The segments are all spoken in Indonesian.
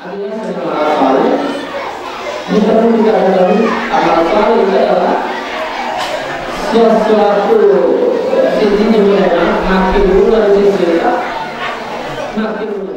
Artinya sering amal saleh. Ini perlu tidak ketahui amal saleh itu adalah sesuatu sisinya mereka makin luar sisi kita makin luar.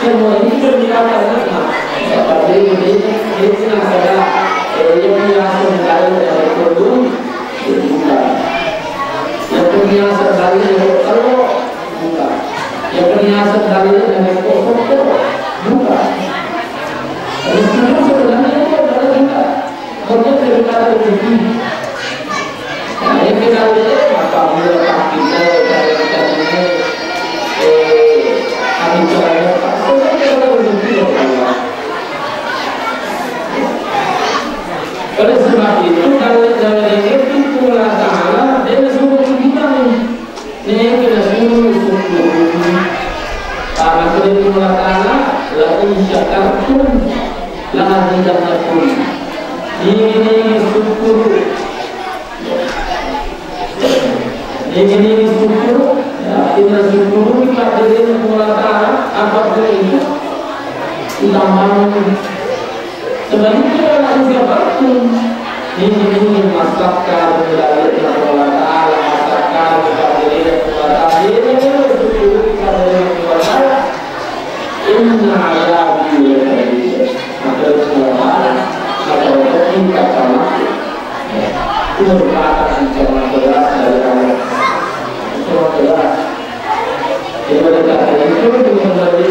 Assalamualaikum warahmatullahi wabarakatuh. Oleh sebab itu kalau dari itu Allah Ta'ala dia suruh kita ini kita suruh karena dari Allah Ta'ala la in syakartum la azidannakum ini syukur ini ini masakan dari Allah Taala, masakan dari Allah Taala, ini dari Allah Taala. Inna adabi wa tabiya. Maka Allah atau kita sama itu merupakan ancaman berat dari Allah. Ancaman berat. Jadi pada kata itu menjadi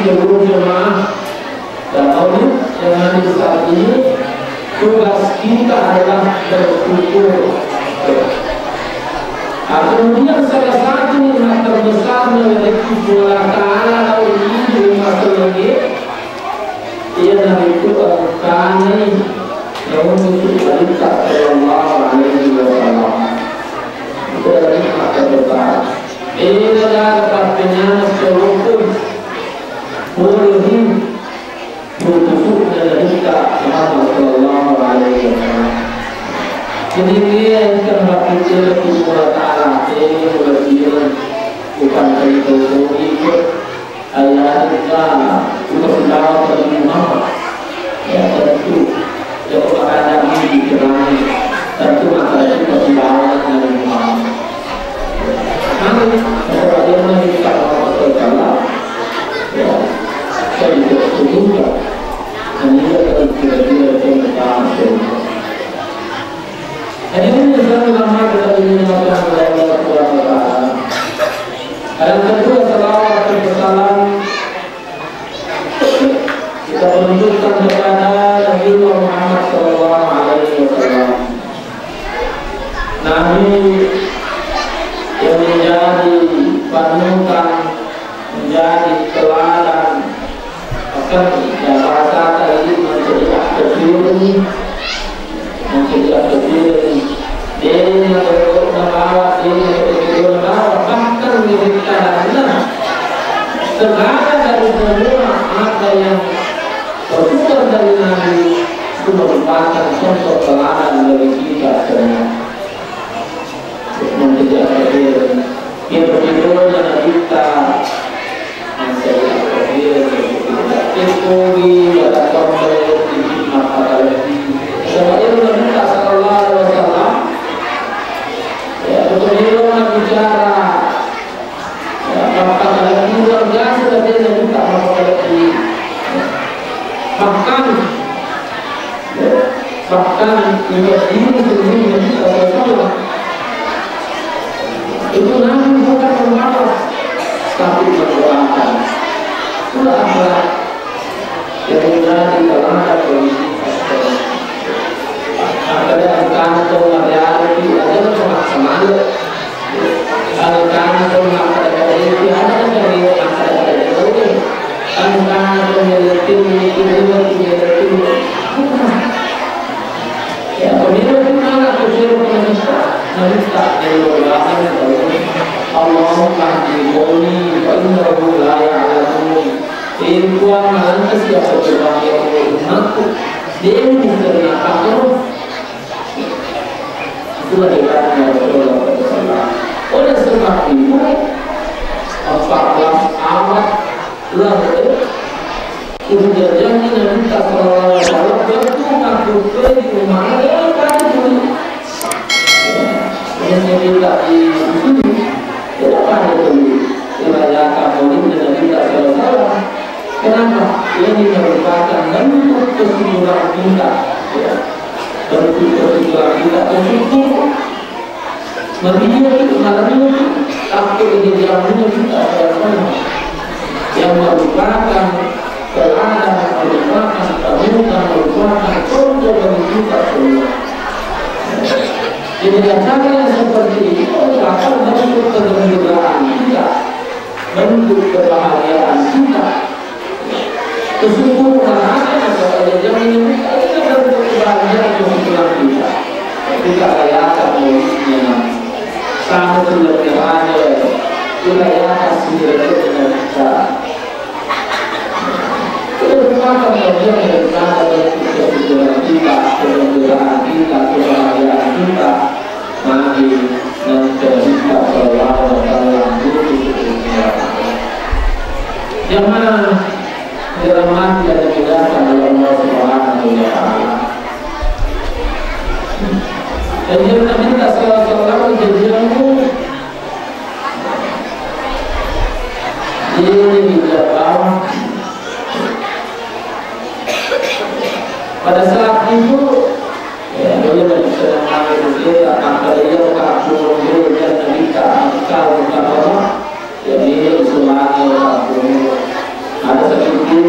seluruh jemaah dan audit yang ada saat ini, tugas kita adalah bersyukur. Kemudian salah satu yang terbesar dari Allah Taala ini masalah ini, ialah itu karena yang untuk wanita Sallallahu Alaihi Wasallam. Itu adalah nikmat terbesar. Ini adalah partainya seluruh murid bertusuk dan kita Muhammad Sallallahu Alaihi Wasallam. Jadi dia yang terhadap Allah Taala ini berjiran bukan itu ikut ayat kita untuk mendapat dari Muhammad. Ya tentu yang ada di pikiran tentu maka itu pertimbangan dari Muhammad. Namun kalau dia menikah Allah Taala, ya saya juga setuju. Hanya kalau kira-kira tentang ini adalah nama kita ini adalah Allah Subhanahu Wa Taala. Yang kedua salawat dan salam kita menunjukkan kepada Nabi Muhammad Sallallahu Alaihi Wasallam. Nabi yang menjadi panutan, menjadi teladan akan bahasa tadi menjadi aktif. Menjadi dia yang berbawa bahkan dikatakan segala dari semua apa yang berasal dari Nabi itu merupakan contoh teladan dari kita semua. Menjadi yang berbeda kita itu ada contoh di mata Sebenarnya Nabi Sallallahu Alaihi Wasallam ya betul bicara bahkan ada luar biasa dari Nabi Sallallahu Alaihi bahkan juga ini sendiri Nabi Sallallahu Alaihi Wasallam itu Nabi bukan membalas tapi mendoakan sudah apa yang menjadi teladan bagi Al-Kana atau reality ada cuma semangat. Al-Kana atau reality ada dari masyarakat itu. Al-Kana atau reality itu. Ya, pemilu itu mana kecil pemerintah dari ulama Allahumma hdini wa innahu la ya'lamun. Ilmuwan lantas siapa coba yang mengaku dia menjadi apa? Itulah hebatnya Rasulullah SAW. Oleh sebab itu 14 abad lalu kemudian Nabi Sallallahu Alaihi Wasallam bertukar di rumah yang dulu. Yang kita di sini tidak ada dulu dirayakan Maulid Nabi Sallallahu Alaihi Wasallam. Kenapa? Ini merupakan bentuk kesyukuran kita. Bentuk kesyukuran kita bersyukur meriah malam ini takut ini jamunya kita yang merupakan teladan, merupakan tamukan, merupakan contoh bagi kita semua. Jadi cara yang seperti ini merupakan bentuk kegembiraan kita, bentuk kebahagiaan kita. Kesyukuran kepada jaman ini kita bentuk kebahagiaan kesyukuran kita. Kita rayakan Maulidnya sama seperti ada kita rayakan sendiri dengan kita. Kita merupakan bagian daripada kesyukuran kita, kegembiraan kita, kebahagiaan kita. Mari kita Sallallahu Alaihi Wasallam yang mana dirahmati dan dimuliakan oleh Allah Subhanahu wa Ta'ala. Dan dia minta salah kejadianmu ini tidak bawah. Pada saat itu ya boleh bersenang dia akan dia kabur dia dan kalau bawah jadi usulannya kabur ada sedikit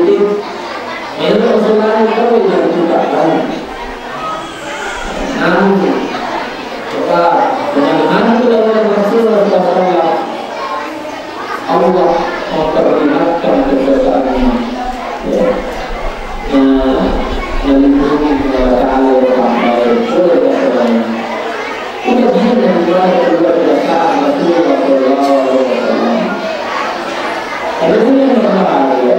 itu usulannya itu yang juga kan namun dengan dari Rasulullah SAW Allah memperlihatkan kebesarannya melindungi kepada Allah yang baik oleh kebesarannya kemudian yang kedua kebesaran Rasulullah SAW kemudian yang berbahaya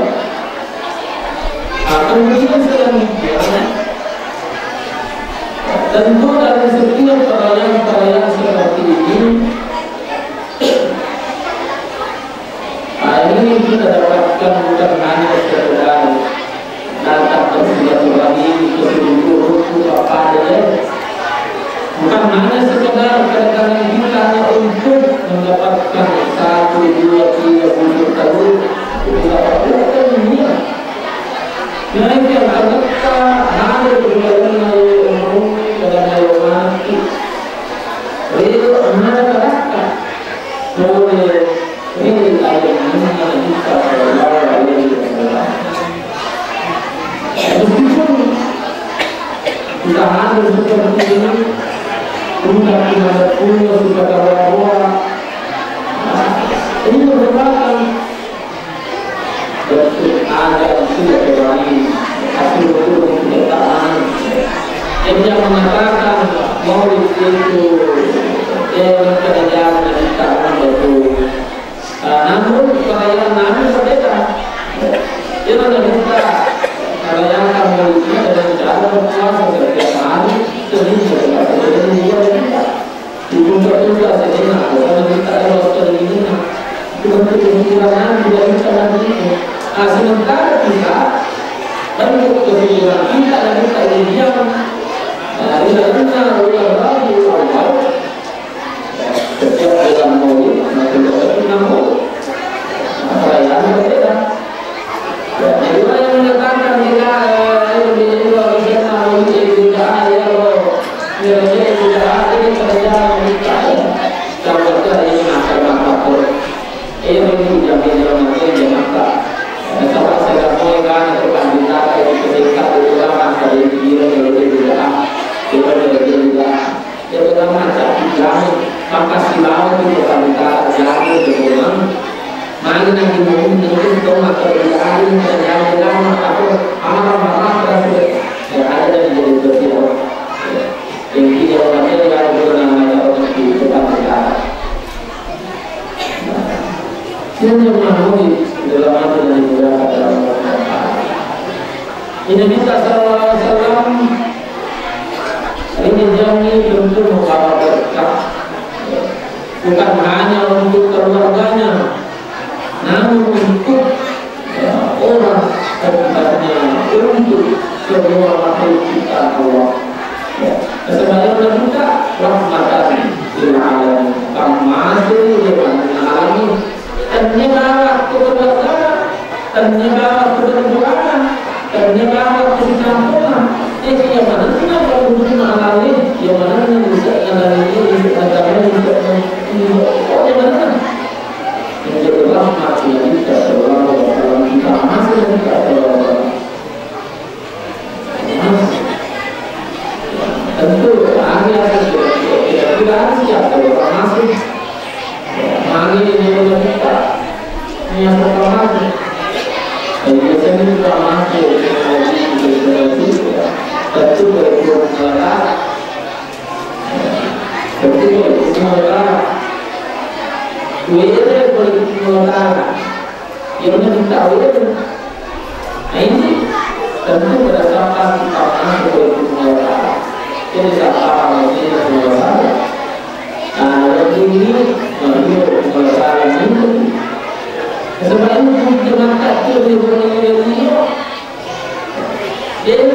kemudian selanjutnya tentu dari setiap perayaan seperti ini ini kita dapatkan bukan hanya sekedar datang bersilaturahmi ke seluruh apa saja, bukan hanya sekedar kadang-kadang kita hanya untuk mendapatkan 1, 2, 3 bulan tahun kita dapatkan dunia. Naik yang terdekat hanya berjalan umum dan mati. Real mana terdekat boleh ini ayat ini kita berlalu meskipun kita harus seperti ini sudah tidak punya sudah kawan-kawan ini merupakan ada sudah berani hasil betul kenyataan yang mengatakan mau itu yang kerajaan kita betul. Namun perayaan Nabi berbeda. Dia tidak bisa merayakan maulidnya dengan cara berpuasa setiap hari sehingga dia tidak. Juga sejenak, karena kita ada waktu ini. Untuk kesimpulan tidak bisa lagi. Sementara kita bentuk kesimpulan kita dan kita diam. Tidak Allah awal. Setiap dalam maulid perayaan berbeda. Jadi orang yang mengatakan kita ini tidak ini perayaan kita kalau ini masalah apa ini menjadi dalam mata sama saya mohon untuk kita ketika ulama dari dia juga dia dalam macam jamin maka silau itu kita jamin dengan mana yang dimungkinkan untuk material dan jalan atau amal-amal tersebut yang ada dari jadi berdialog yang tidak material dengan orang di depan kita. Yang mengalami dalam hati dan juga dalam ini minta salam ini jamin bentuk membawa berkah bukan hanya untuk keluarganya namun untuk orang sebenarnya untuk semua makhluk ciptaan Allah. Sebenarnya juga rahmatan lil alamin. Masih mengalami ternyata keberkahan, ternyata keberdoaan, ternyata kesinambungan. Ini yang mana tidak perlu mengalami, yang mana yang bisa mengalami ini antara yang mana menjadi rahmat yang kita selalu dalam kita masih kita tentu akhirnya kita siap kalau masih hari ini kita yang pertama biasanya kita masuk tentu berkurang Wira politik negara yang mengetahui ini tentu berdasarkan tatanan politik negara. Jadi sama ini negara. Yang ini negara ini sebenarnya dengan kaki berbulan dia dia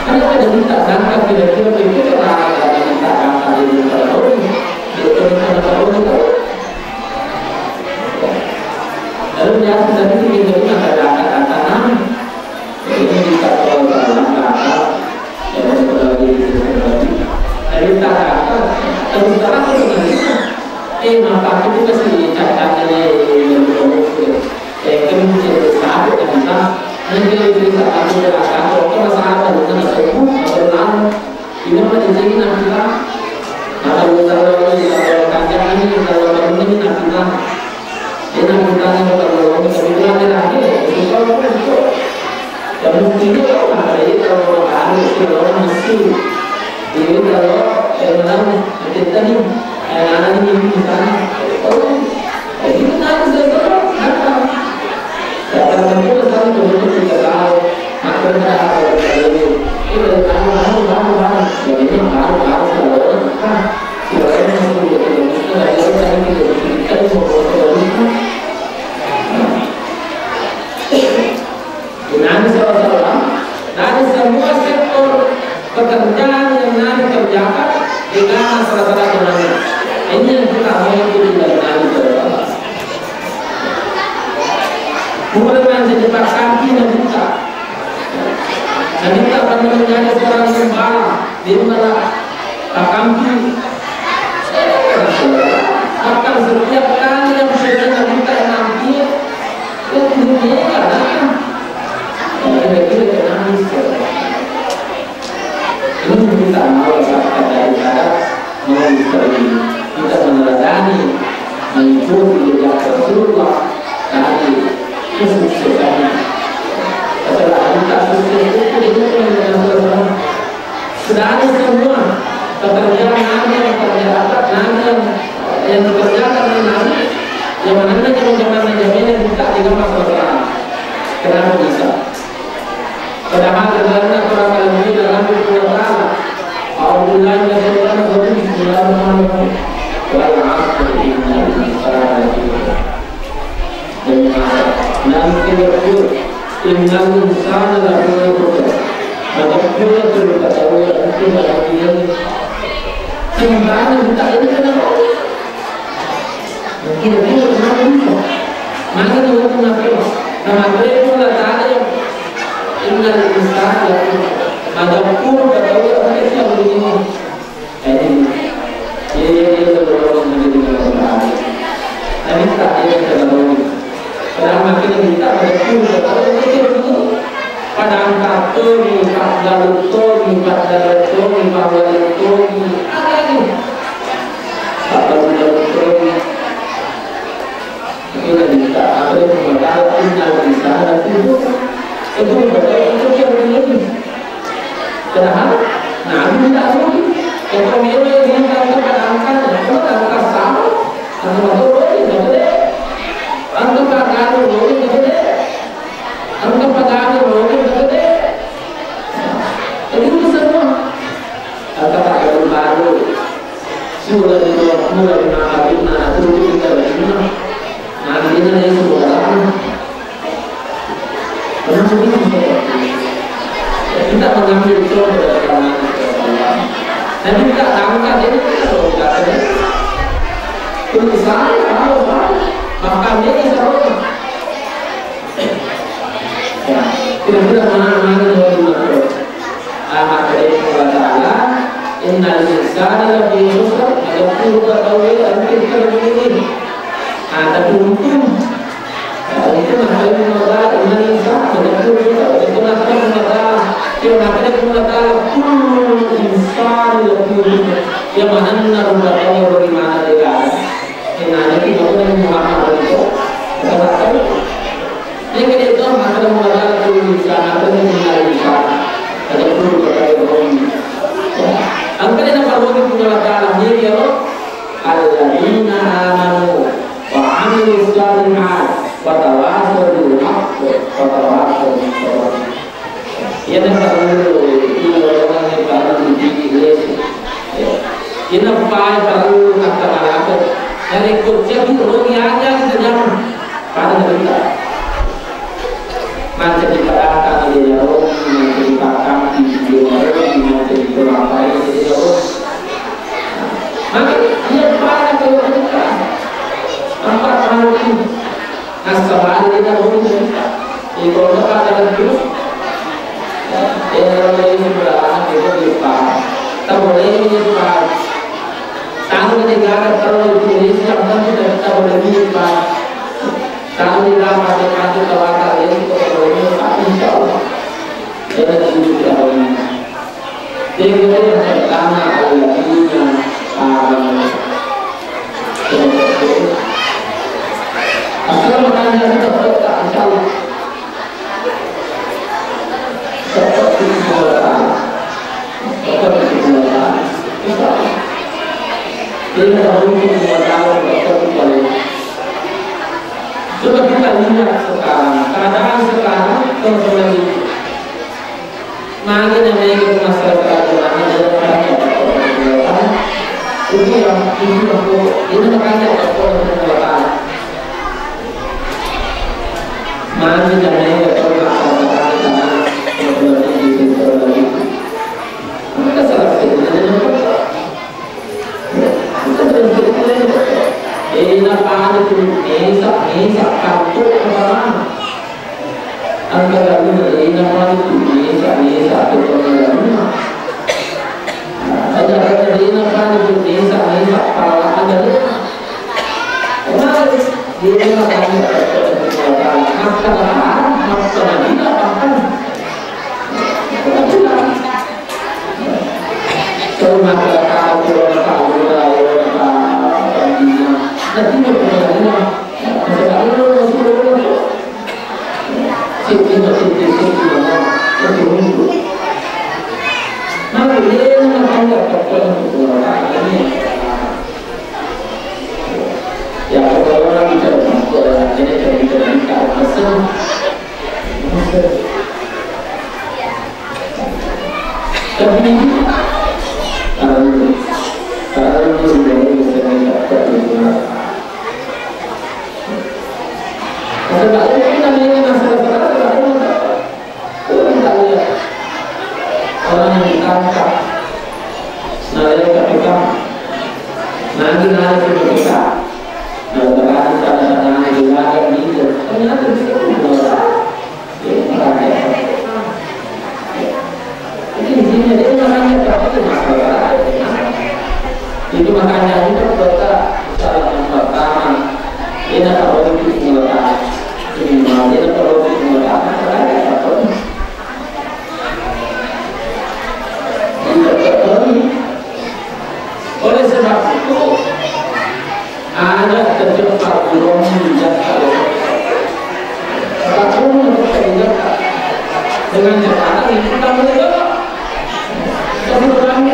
Karena ada minta zakat kira-kira itu dari itu kita kata-kata ini kita kalau kata dari kata terus terang itu maka itu pasti catatannya kemudian sahabat yang kita nanti kita akan berkata kalau masalah dengan itu atau ini menjadi nanti kalau kalau kajian ini kalau ini nanti kita kalau kemudian lagi itu dan mungkin kalau ada itu kalau ada mesti ini kalau memang kita nih ini misalnya itu nanti sesuatu kata kamu misalnya begitu kita tahu maka kita harus ini jadi ini harus kalau dari semua sektor pekerjaan yang nanti kerjakan dengan salah-salah temannya ini yang kita mau tidak nanti terbatas kemudian sejak kaki dan kita akan menjadi seorang gembala di mana kaki akan setiap kali yang sudah kita nanti itu dunia kira-kira nangis ini kita mau daripada mau kita meneladani mengikuti jejak Rasulullah dari kesuksesannya setelah kita sukses itu sudah ada semua pekerjaan nanti yang terjalan nanti yang dikerjakan nanti yang mana zaman jaminan kita tidak masalah kenapa bisa padahal karena orang kali dalam Al-Quran Alhamdulillah Bismillahirrahmanirrahim wal 'asri innal insana nanti berpur innal insana lafi khusr maka pula terketahui itu bahagia sebenarnya kita ini kenapa kira-kira kenapa bisa maka itu kenapa nama mereka tak ada yang innal insana lafi ada pun ketahui apa yang begini ini terlalu menjadi masalah tapi tak ada terlalu padahal makin kita ada pun ketahui itu pada angka toni, pada toni, pada toni, pada toni ada ni pada toni kita kita ada modal innal insana itu betul itu yang begini padahal Nabi tidak lagi ekonomi yang angkat sama angka roti betul angka pagano roti betul angka pagano roti betul itu semua angka pagano baru sudah mulai mengalami itu kita lagi nanti ini sudah kita mengambil contoh dari Allah dan kita angkat ini kita berkata untuk saya maka ini seorang ya kira-kira mana dari makhluk amat dari Allah Ta'ala innal insana lafi khusr ada puluh ketahui dan kita begini ada untung itu makhluk modal innal insana ada puluh itu makhluk modal yang ada modal kullu insan yang mana rumah Allah bagaimana dia yang ada di bawah Muhammad itu kata yang kita itu makhluk modal kullu insan ada innal insana ada puluh ketahui angka yang perlu punya Allah ini ya alladzina amanu wa 'amilus shalihat wa tawassaw bil haqqi wa tawassaw bis sabr ya dan perlu orang yang baru di iglesia ini perlu kata-kata dari kerja itu orang aja kita jangan pada kita macam di kata dia orang macam di kata dia orang macam di berapa dia orang maka dia pada kalau kita empat hal ini asal kesalahan ini kan mungkin di kalau ada itu lagi berapa itu lupa tak boleh lupa tahu negara kalau Indonesia kan tidak tak boleh lupa tahu negara pada kawatan ini tak boleh lupa insyaallah ada juga orang yang pertama adalah dunia asal makanya kita berkata insyaallah seperti kita ini harus membuat coba kita lihat sekarang keadaan sekarang teman-teman makin yang mengikut masyarakat dalam keadaan ini makanya perbuatan makin yang mengikut masyarakat kita salah ini apa itu ini kartu apa antara ini apa itu ini satu orang ada ini apa itu ini apa ada ini itu makanya itu kota salah yang pertama ini kalau itu semua ini kalau itu semua oleh sebab itu ada terjebak burung bijak kalau dengan cara itu kita menjawab tapi kami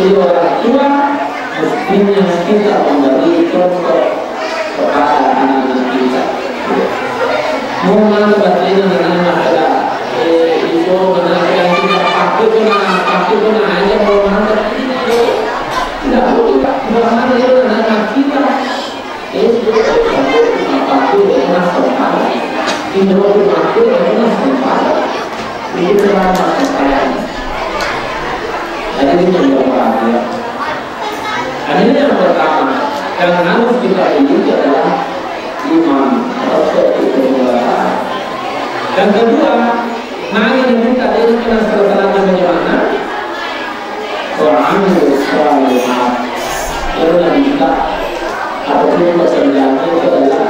masih orang tua mestinya kita memberi contoh kepada anak-anak kita. Mau mana batin anak-anak ada itu menanyakan kita pakai pun aja mau mana tidak perlu mana itu anak-anak kita itu pakai dengan sopan itu pakai dengan sopan itu sama sopan. Jadi itu yang pertama. Ini yang pertama. Yang harus kita miliki adalah iman atau keimanan. Yang kedua, mari kita ini kena selesai bagaimana? Quran Al-Quran. Yang kita ataupun pekerjaan itu adalah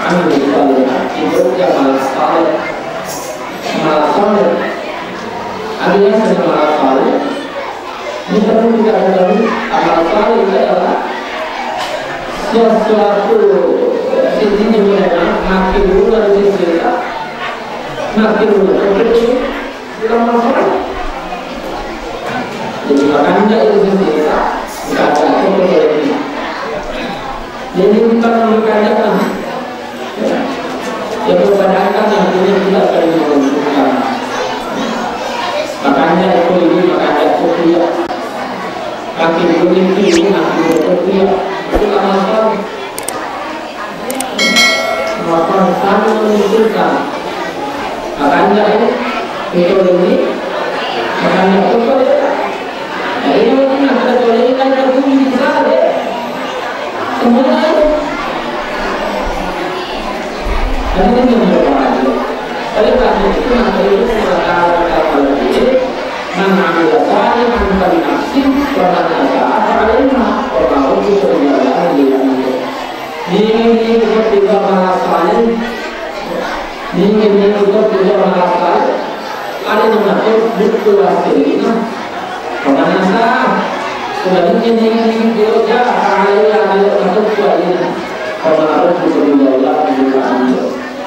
amal saleh. Itu amal saleh. Amal saleh. Artinya amal saleh. Ini perlu kita ketahui amal saleh itu adalah sesuatu intinya mereka makin dulu dari sisi makin dulu itu amal saleh. Jadi makanya itu sisi nggak ada seperti jadi bukan memperkatakan yang memperkatakan artinya kita sering menentukan makanya ekonomi makanya kuliah. Maka semakin unik makin berkembang itu akan sangat menentukan. Makanya itu ini makanya itu ini mungkin ada ini kan itu bisa deh semuanya ini mencoba oleh karena itu maka itu kata lagi mengambil dari mengambil nafsi karena ada orang itu berjalan ini juga merasakan ini juga merasakan ada yang mengatur betul hasilnya karena sebenarnya ini juga ada yang mengatur kualitas karena harus berjalan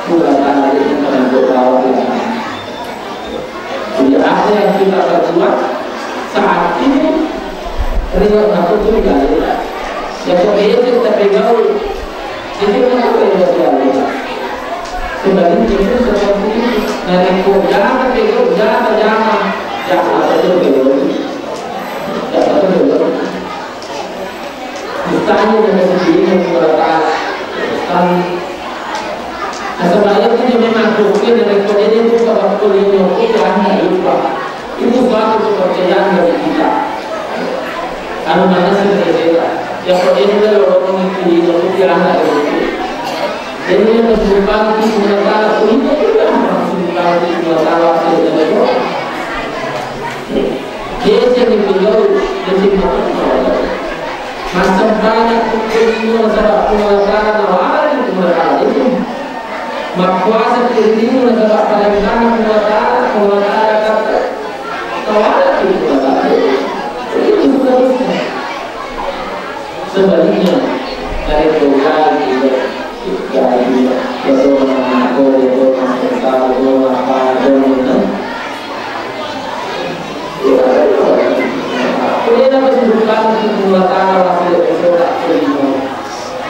juga ada yang mengatur kualitas tidak ada yang kita perbuat saat ini riwayat mengatur kualitas yang sebenarnya kita pegang ini kenapa ya sebenarnya itu seperti itu dari jangan betul jangan misalnya dengan sendiri menggunakan sebenarnya itu memang mungkin dari kode itu kalau kuliah itu hanya lupa itu suatu kepercayaan dari kita anu mana sebenarnya yang kode itu kalau orang itu hanya jadi yang menyebabkan itu menetap itu juga menyebabkan itu menetap itu dia jadi beliau jadi macam banyak itu masalah penguasaan awal itu menetap itu makuasa itu masalah paling penguasaan kata awal itu menetap itu seterusnya sebaliknya dari program itu jadi bagaimana aku itu tahu apa itu ini dapat disebutkan penguatan hasil ekspor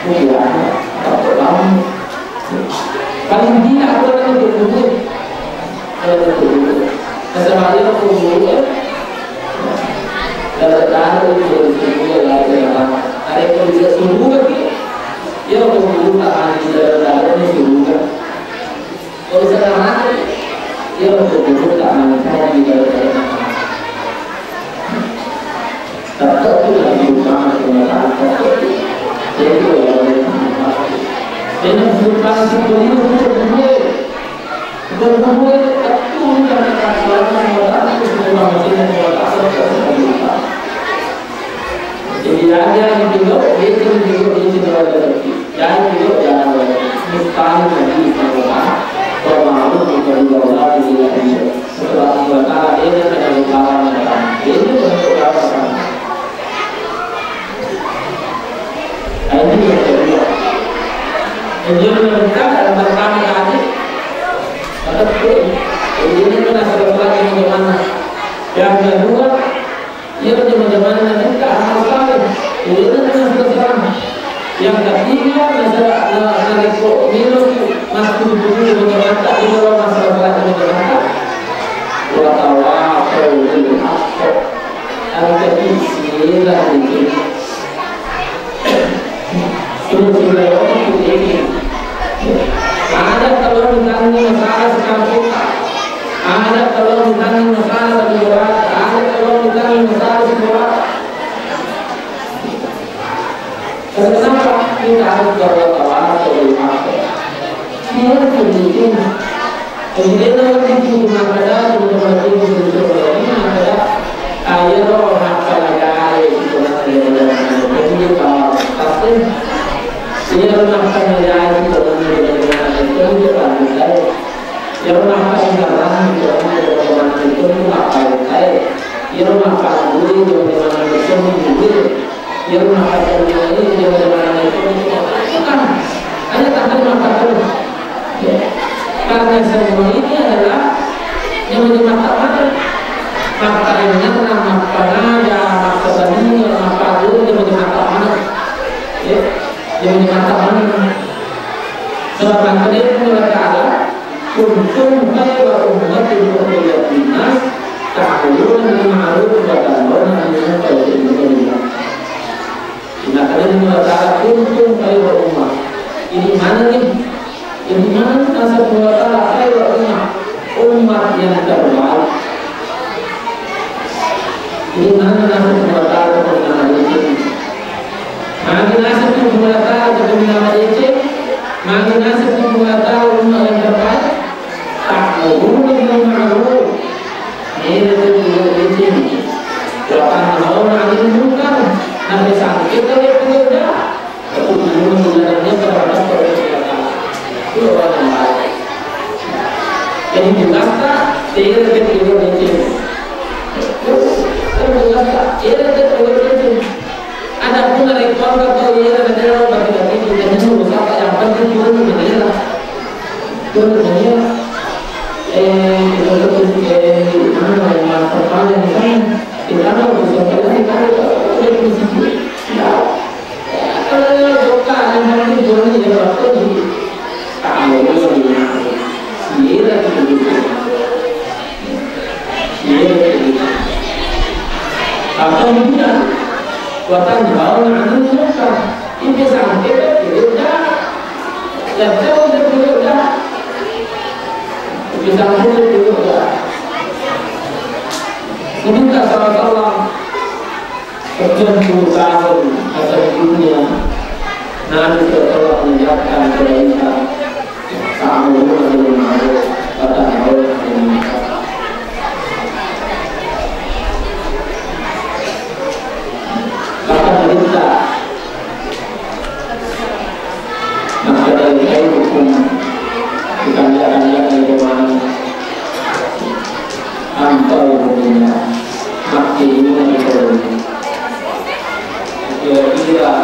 kemudian paling tidak orang itu berkumpul sebenarnya berkumpul dan itu berkumpul lagi ada yang bisa sembuh lagi ya berkumpul tak ada ini sembuh kalau sekarang ya berkumpul tak ada di dalam tak itu lagi utama dengan itu dan bukan seperti itu berkumpul itu karena kasihan itu semua masih ada jadi ada yang juga itu ada dan juga jangan mustahil lagi kalau mau berdoa di setelah berkata ini ada doa ini untuk apa ini yang kedua yang mereka dalam pertama kali ini pernah selesai bagaimana yang kedua ia bagaimana mereka amal saleh ini pernah selesai yang ketiga masalah nariko minum masuk dulu bagaimana tak itu masalah bagaimana watawafau bil haqq al-kathir ini ada kalau ditanya masalah sekampung ada kalau ditanya masalah sebuah ada kalau ditanya masalah sebuah kenapa kita harus bertawaf bil haqq dia kemudian itu makada kemudian itu makada ayat orang kalau itu jadi kalau pasti dia melakukan menjadi bagaimana itu juga dia melakukan sekarang bagaimana itu melakukan dia melakukan dulu bagaimana itu dia melakukan ini bagaimana itu bukan hanya tak melakukan karena semua ini adalah yang menyebabkan maka ini nama panaja maka tadi maka dulu yang menyebabkan yang menyatakan sebab itu berkata kuntum khayra ummatin ukhrijat lin-nas ta'muruna bil ma'ruf wa tanhauna 'anil munkar wa tu'minuna billah Allah Taala kuntum khairu ummah. Ini mana nih? Ini mana nasab Allah Taala khairu ummah? Umat yang terbaik. Ini mana nasab Allah Taala dengan ini? Maka nasab Allah Taala dengan ini, maka nasab Allah Taala umat yang terbaik. Ta'muruna bil ma'ruf. Ini itu. Wa-tanhauna 'anil munkar. Nabi sakit oleh pekerja. Kemudian menjalannya terhadap pekerjaan. Itu orang yang baik. Jadi jelaslah tidak ketiga macam. Jelaslah tidak ketiga macam. Ada pun rekor atau ia ada bagi-bagi kita semua siapa yang penting turun mengira. Turun mengira. Kita mana yang terpaling kan? Kita mau bisa kita kalau bukan yang penting turun di waktu ini. Kamu atau tidak buatan jauh nanti muka ini sampai tidak jauh tidak bisa tidak sebentar salah berjumpa tahun atau dunia nanti setelah menyiapkan kita kamu belum pada awal ini. Kita maka dari hukum kita akan lihat bagaimana antara dunia mati ini kira-kira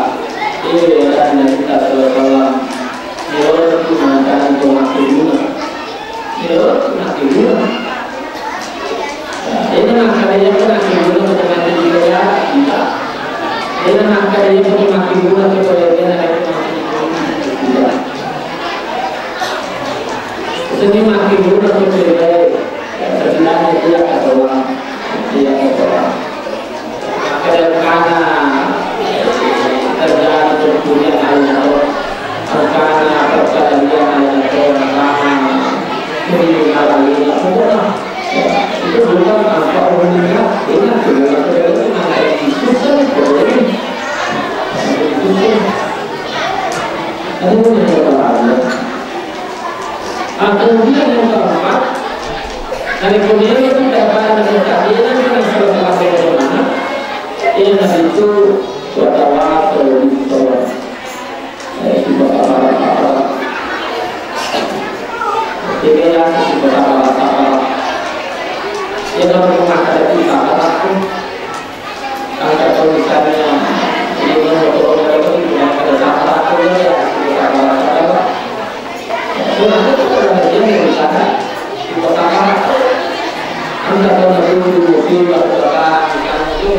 ini adalah kita selesai kalau itu mengatakan untuk mati dunia kalau mati dunia ini makanya kita sebelum dengan dia kita ini makanya kita mati dunia kepada dia seni mati dunia kepada sebenarnya dia orang dia orang karena terjadi terpunya hanya karena perkara dia hanya karena meninggal ini itu bukan apa meninggal ini adalah susah boleh ada yang lain atau dia yang keempat dari kemudian itu dapat keadilan dengan salah satu bagaimana yang itu bertawaf itu jadi yang bertawaf yang berumah ada kita aku angkat tulisannya ini orang itu yang ada salah aku ya pertama anda kalau dulu mobil bergerak itu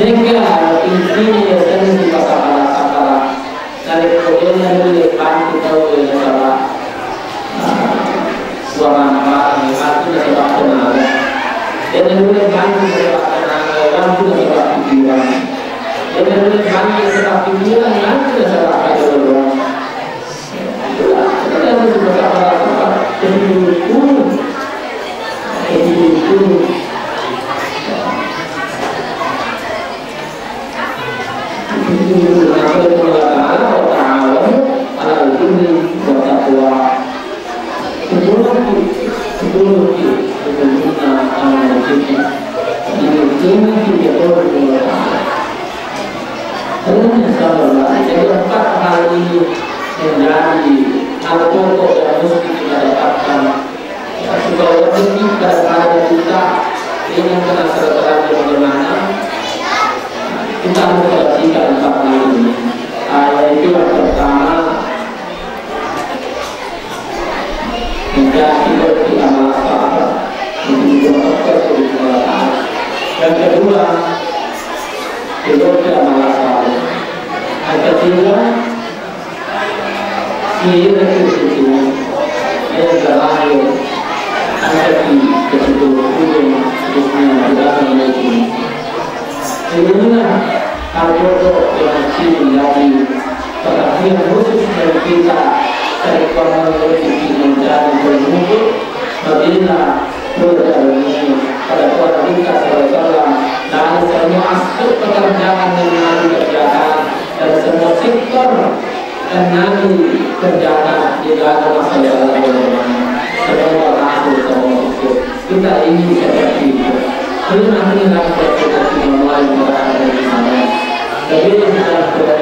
Nega intinya dan di pasar dari kemudian dari bantu tahu yang salah suara nama itu sebab tenaga dan dari bantu sebab tenaga bantu sebab pikiran dan dari bantu sebab pikiran bantu sebab kejuruan itu yang sebab apa itu kita memperhatikan empat ini. Itu yang pertama menjadi bukti amal saleh untuk keberkatan. Yang kedua bukti amal saleh. Yang ketiga kiri itu yang terakhir ada di kesimpulan. al-jodoh yang lagi perhatian khusus dari kita dari korban rezeki menjadi bermutu Madina berjalani pada Tuhan kita SAW dan semua aspek pekerjaan yang Nabi kerjakan dan semua sektor dan Nabi kerjakan di dalam masalah semua hasil semua itu kita ingin seperti itu. Terima kasih telah berkongsi dengan Allah yang berada di sana. Tapi yang kita